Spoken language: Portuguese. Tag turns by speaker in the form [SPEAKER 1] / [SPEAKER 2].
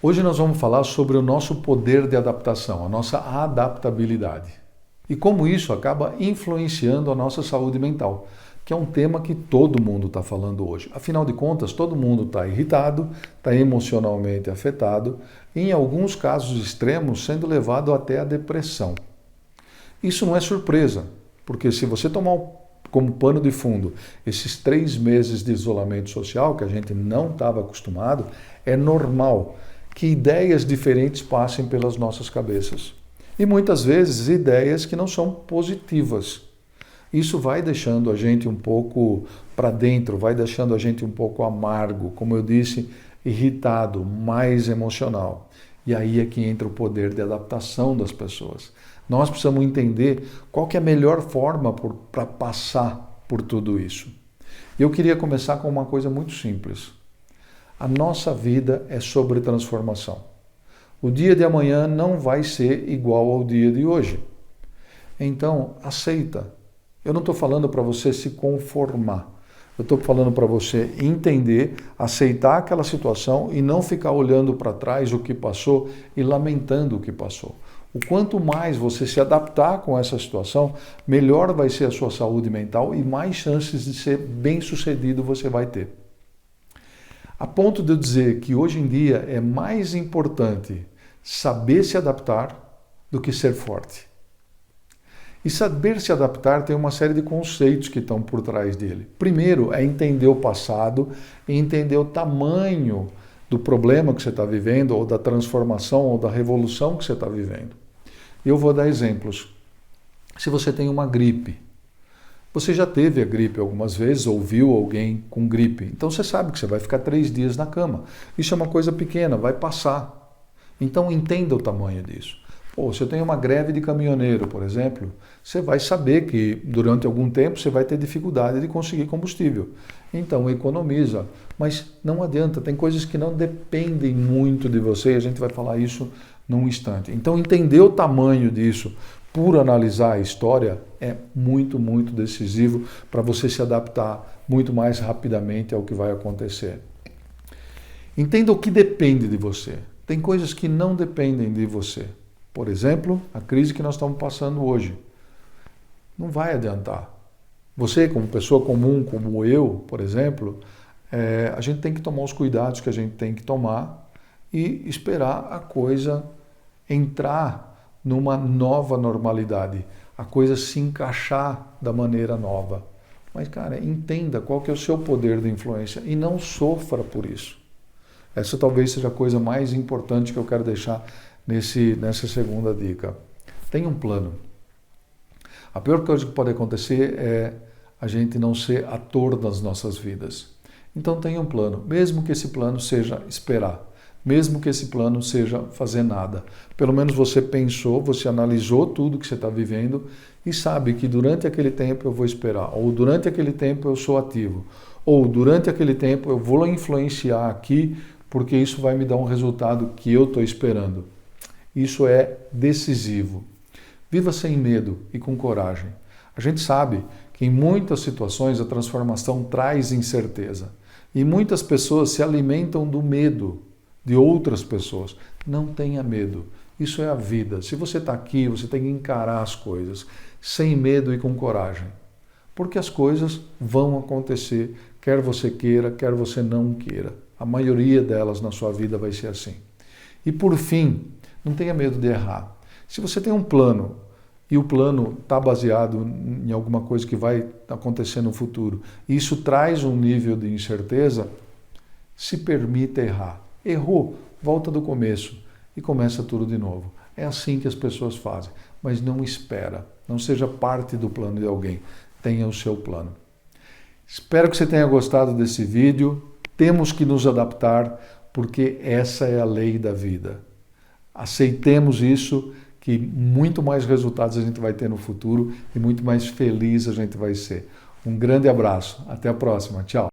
[SPEAKER 1] Hoje nós vamos falar sobre o nosso poder de adaptação, a nossa adaptabilidade. E como isso acaba influenciando a nossa saúde mental, que é um tema que todo mundo está falando hoje. Afinal de contas, todo mundo está irritado, está emocionalmente afetado, e em alguns casos extremos sendo levado até a depressão. Isso não é surpresa, porque se você tomar como pano de fundo esses 3 meses de isolamento social, que a gente não estava acostumado, é normal que ideias diferentes passem pelas nossas cabeças. E muitas vezes ideias que não são positivas. Isso vai deixando a gente um pouco para dentro, vai deixando a gente um pouco amargo, como eu disse, irritado, mais emocional. E aí é que entra o poder de adaptação das pessoas. Nós precisamos entender qual que é a melhor forma para passar por tudo isso. Eu queria começar com uma coisa muito simples. A nossa vida é sobre transformação. O dia de amanhã não vai ser igual ao dia de hoje. Então, aceita. Eu não estou falando para você se conformar. Eu estou falando para você entender, aceitar aquela situação e não ficar olhando para trás o que passou e lamentando o que passou. O quanto mais você se adaptar com essa situação, melhor vai ser a sua saúde mental e mais chances de ser bem-sucedido você vai ter. A ponto de eu dizer que hoje em dia é mais importante saber se adaptar do que ser forte. E saber se adaptar tem uma série de conceitos que estão por trás dele. Primeiro é entender o passado e entender o tamanho do problema que você está vivendo, ou da transformação, ou da revolução que você está vivendo. Eu vou dar exemplos. Se você tem uma gripe, você já teve a gripe algumas vezes, ou viu alguém com gripe. Então você sabe que você vai ficar 3 dias na cama. Isso é uma coisa pequena, vai passar. Então entenda o tamanho disso. Pô, se eu tenho uma greve de caminhoneiro, por exemplo, você vai saber que durante algum tempo você vai ter dificuldade de conseguir combustível. Então economiza. Mas não adianta, tem coisas que não dependem muito de você, e a gente vai falar isso num instante. Então entender o tamanho disso, por analisar a história, é muito, muito decisivo para você se adaptar muito mais rapidamente ao que vai acontecer. Entenda o que depende de você. Tem coisas que não dependem de você. Por exemplo, a crise que nós estamos passando hoje. Não vai adiantar. Você, como pessoa comum, como eu, por exemplo, a gente tem que tomar os cuidados que a gente tem que tomar e esperar a coisa entrar numa nova normalidade, a coisa se encaixar da maneira nova. Mas, cara, entenda qual que é o seu poder de influência e não sofra por isso. Essa talvez seja a coisa mais importante que eu quero deixar nessa segunda dica. Tenha um plano. A pior coisa que pode acontecer é a gente não ser ator das nossas vidas. Então tenha um plano, mesmo que esse plano seja esperar. Mesmo que esse plano seja fazer nada. Pelo menos você pensou, você analisou tudo que você está vivendo e sabe que durante aquele tempo eu vou esperar, ou durante aquele tempo eu sou ativo, ou durante aquele tempo eu vou influenciar aqui porque isso vai me dar um resultado que eu estou esperando. Isso é decisivo. Viva sem medo e com coragem. A gente sabe que em muitas situações a transformação traz incerteza e muitas pessoas se alimentam do medo de outras pessoas. Não tenha medo. Isso é a vida. Se você está aqui, você tem que encarar as coisas sem medo e com coragem. Porque as coisas vão acontecer, quer você queira, quer você não queira. A maioria delas na sua vida vai ser assim. E por fim, não tenha medo de errar. Se você tem um plano e o plano está baseado em alguma coisa que vai acontecer no futuro, e isso traz um nível de incerteza, se permita errar. Errou, volta do começo e começa tudo de novo. É assim que as pessoas fazem, mas não espera, não seja parte do plano de alguém, tenha o seu plano. Espero que você tenha gostado desse vídeo. Temos que nos adaptar porque essa é a lei da vida. Aceitemos isso, que muito mais resultados a gente vai ter no futuro e muito mais feliz a gente vai ser. Um grande abraço, até a próxima, tchau!